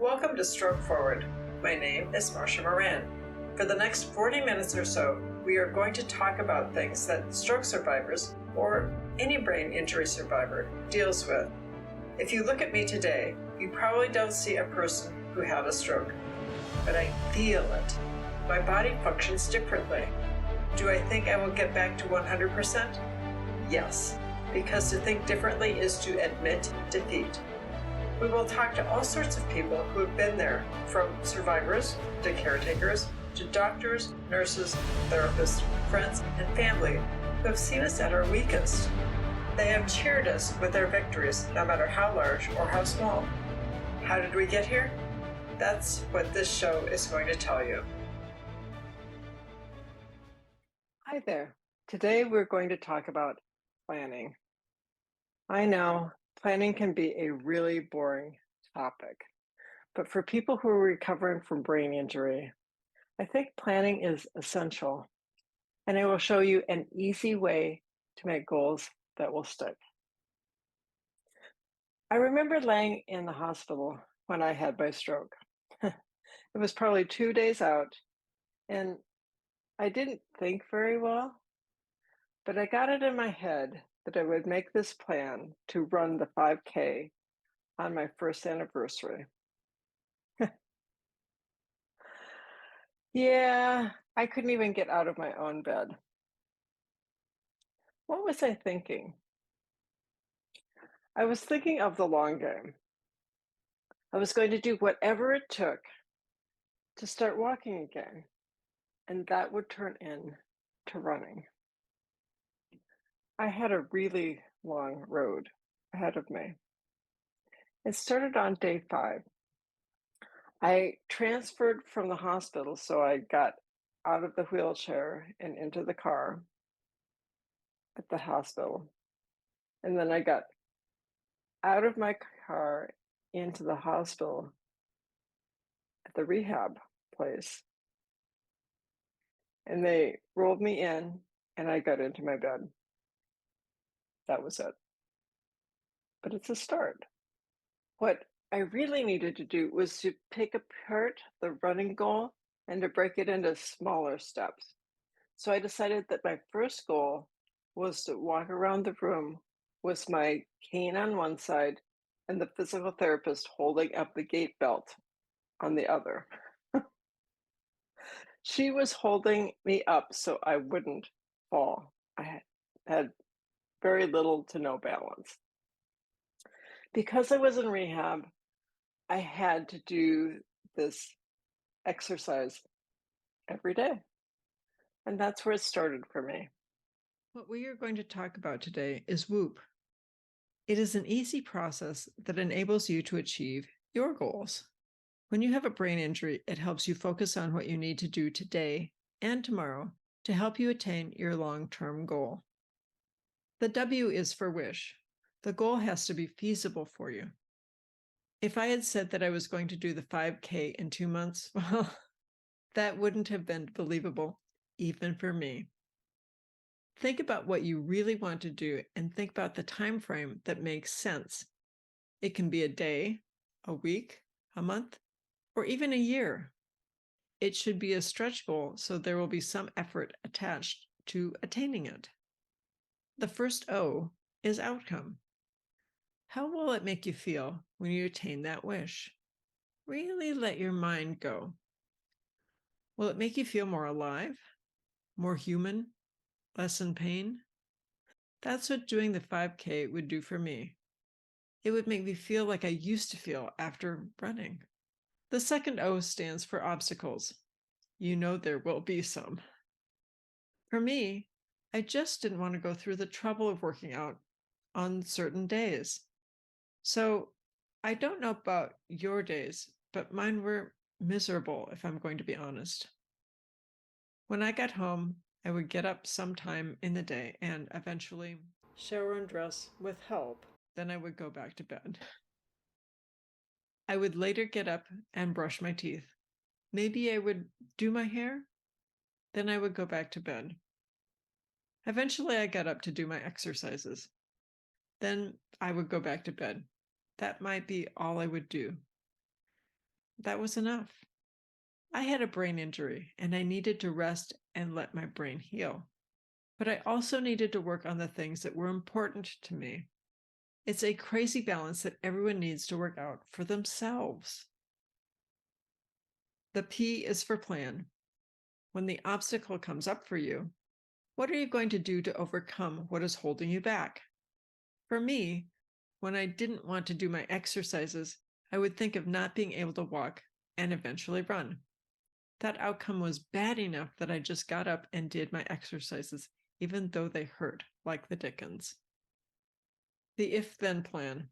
Welcome to Stroke Forward. My name is Marcia Moran. For the next 40 minutes or so, we are going to talk about things that stroke survivors, or any brain injury survivor, deals with. If you look at me today, you probably don't see a person who had a stroke, but I feel it. My body functions differently. Do I think I will get back to 100%? Yes, because to think differently is to admit defeat. We will talk to all sorts of people who have been there, from survivors to caretakers to doctors, nurses, therapists, friends, and family who have seen us at our weakest. They have cheered us with their victories, no matter how large or how small. How did we get here? That's what this show is going to tell you. Hi there. Today we're going to talk about planning. I know planning can be a really boring topic, but for people who are recovering from brain injury, I think planning is essential, and I will show you an easy way to make goals that will stick. I remember laying in the hospital when I had my stroke. It was probably 2 days out, and I didn't think very well, but I got it in my head that I would make this plan to run the 5K on my first anniversary. Yeah, I couldn't even get out of my own bed. What was I thinking? I was thinking of the long game. I was going to do whatever it took to start walking again, and that would turn into running. I had a really long road ahead of me. It started on day 5. I transferred from the hospital, so I got out of the wheelchair and into the car at the hospital. And then I got out of my car into the hospital at the rehab place. And they rolled me in and I got into my bed. That was it. But it's a start. What I really needed to do was to pick apart the running goal and to break it into smaller steps. So I decided that my first goal was to walk around the room with my cane on one side and the physical therapist holding up the gait belt on the other. She was holding me up so I wouldn't fall. I had very little to no balance. Because I was in rehab, I had to do this exercise every day. And that's where it started for me. What we are going to talk about today is WOOP. It is an easy process that enables you to achieve your goals. When you have a brain injury, it helps you focus on what you need to do today and tomorrow to help you attain your long-term goal. The W is for wish. The goal has to be feasible for you. If I had said that I was going to do the 5K in 2 months, well, that wouldn't have been believable, even for me. Think about what you really want to do and think about the time frame that makes sense. It can be a day, a week, a month, or even a year. It should be a stretch goal, so there will be some effort attached to attaining it. The first O is outcome. How will it make you feel when you attain that wish? Really let your mind go. Will it make you feel more alive, more human, less in pain? That's what doing the 5K would do for me. It would make me feel like I used to feel after running. The second O stands for obstacles. You know there will be some. For me, I just didn't want to go through the trouble of working out on certain days. So I don't know about your days, but mine were miserable, if I'm going to be honest. When I got home, I would get up sometime in the day and eventually shower and dress with help. Then I would go back to bed. I would later get up and brush my teeth. Maybe I would do my hair. Then I would go back to bed. Eventually, I got up to do my exercises. Then I would go back to bed. That might be all I would do. That was enough. I had a brain injury and I needed to rest and let my brain heal. But I also needed to work on the things that were important to me. It's a crazy balance that everyone needs to work out for themselves. The P is for plan. When the obstacle comes up for you, what are you going to do to overcome what is holding you back? For me, when I didn't want to do my exercises, I would think of not being able to walk and eventually run. That outcome was bad enough that I just got up and did my exercises, even though they hurt like the dickens. The if-then plan.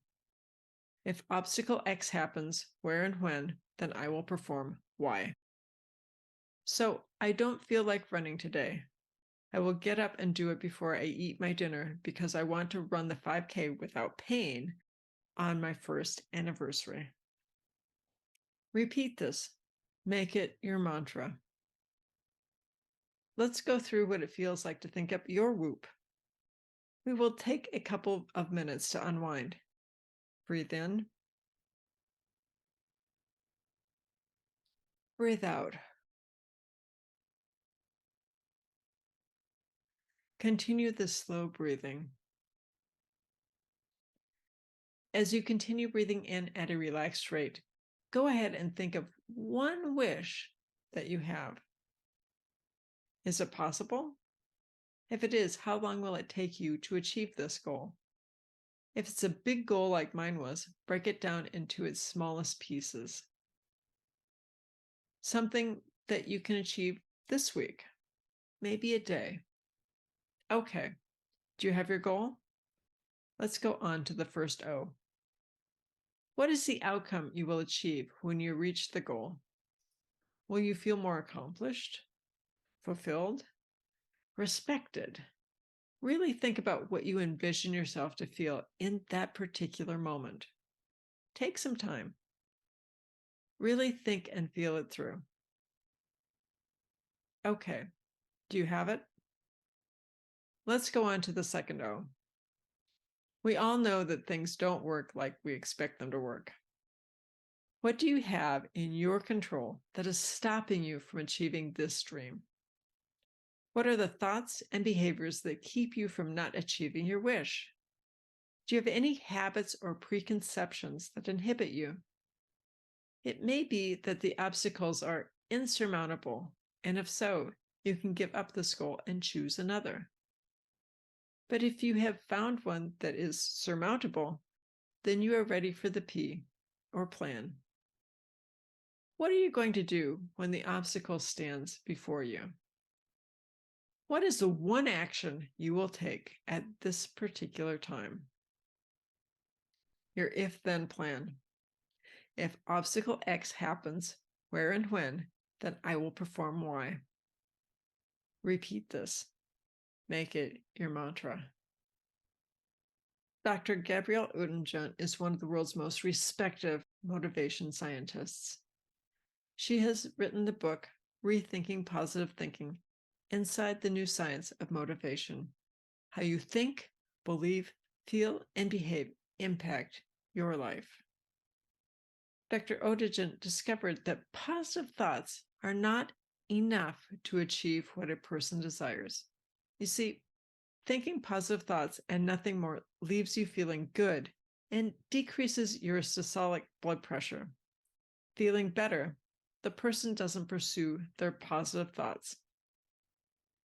If obstacle X happens, where and when, then I will perform Y. So I don't feel like running today. I will get up and do it before I eat my dinner because I want to run the 5K without pain on my first anniversary. Repeat this. Make it your mantra. Let's go through what it feels like to think up your WOOP. We will take a couple of minutes to unwind. Breathe in. Breathe out. Continue this slow breathing. As you continue breathing in at a relaxed rate, go ahead and think of one wish that you have. Is it possible? If it is, how long will it take you to achieve this goal? If it's a big goal like mine was, break it down into its smallest pieces. Something that you can achieve this week, maybe a day. Okay, do you have your goal? Let's go on to the first O. What is the outcome you will achieve when you reach the goal? Will you feel more accomplished, fulfilled, respected? Really think about what you envision yourself to feel in that particular moment. Take some time. Really think and feel it through. Okay, do you have it? Let's go on to the second O. We all know that things don't work like we expect them to work. What do you have in your control that is stopping you from achieving this dream? What are the thoughts and behaviors that keep you from not achieving your wish? Do you have any habits or preconceptions that inhibit you? It may be that the obstacles are insurmountable, and if so, you can give up this goal and choose another. But if you have found one that is surmountable, then you are ready for the P, or plan. What are you going to do when the obstacle stands before you? What is the one action you will take at this particular time? Your if-then plan. If obstacle X happens, where and when, then I will perform Y. Repeat this. Make it your mantra. Dr. Gabriele Oettingen is one of the world's most respected motivation scientists. She has written the book, Rethinking Positive Thinking, Inside the New Science of Motivation. How you think, believe, feel, and behave impact your life. Dr. Oettingen discovered that positive thoughts are not enough to achieve what a person desires. You see, thinking positive thoughts and nothing more leaves you feeling good and decreases your systolic blood pressure. Feeling better, the person doesn't pursue their positive thoughts.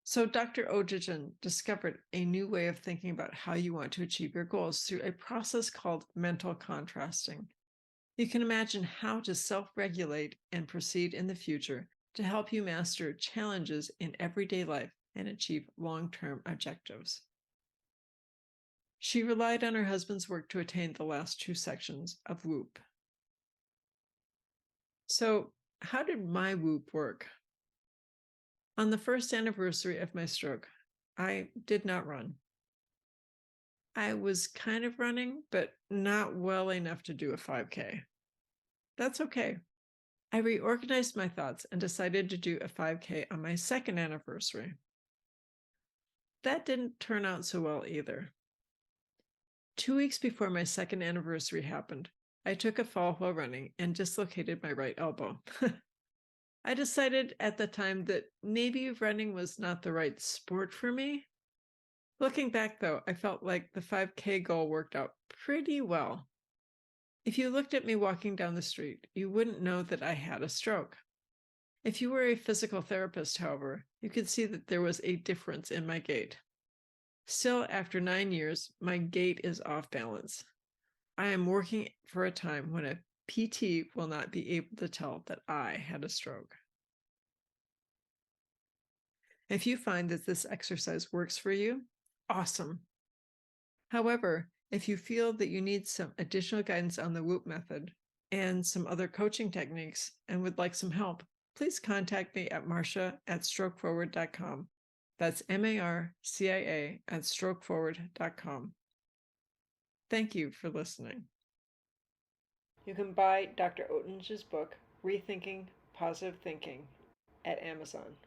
So Dr. Oettingen discovered a new way of thinking about how you want to achieve your goals through a process called mental contrasting. You can imagine how to self-regulate and proceed in the future to help you master challenges in everyday life and achieve long-term objectives. She relied on her husband's work to attain the last two sections of WOOP. So, how did my WOOP work? On the first anniversary of my stroke, I did not run. I was kind of running, but not well enough to do a 5K. That's okay. I reorganized my thoughts and decided to do a 5K on my second anniversary. That didn't turn out so well either. 2 weeks before my second anniversary happened, I took a fall while running and dislocated my right elbow. I decided at the time that maybe running was not the right sport for me. Looking back, though, I felt like the 5K goal worked out pretty well. If you looked at me walking down the street, you wouldn't know that I had a stroke. If you were a physical therapist, however, you could see that there was a difference in my gait. Still, after 9 years, my gait is off balance. I am working for a time when a PT will not be able to tell that I had a stroke. If you find that this exercise works for you, awesome. However, if you feel that you need some additional guidance on the WOOP method and some other coaching techniques and would like some help, please contact me at marcia@strokeforward.com. That's MARCIA@strokeforward.com. Thank you for listening. You can buy Dr. Oettingen's book, Rethinking Positive Thinking, at Amazon.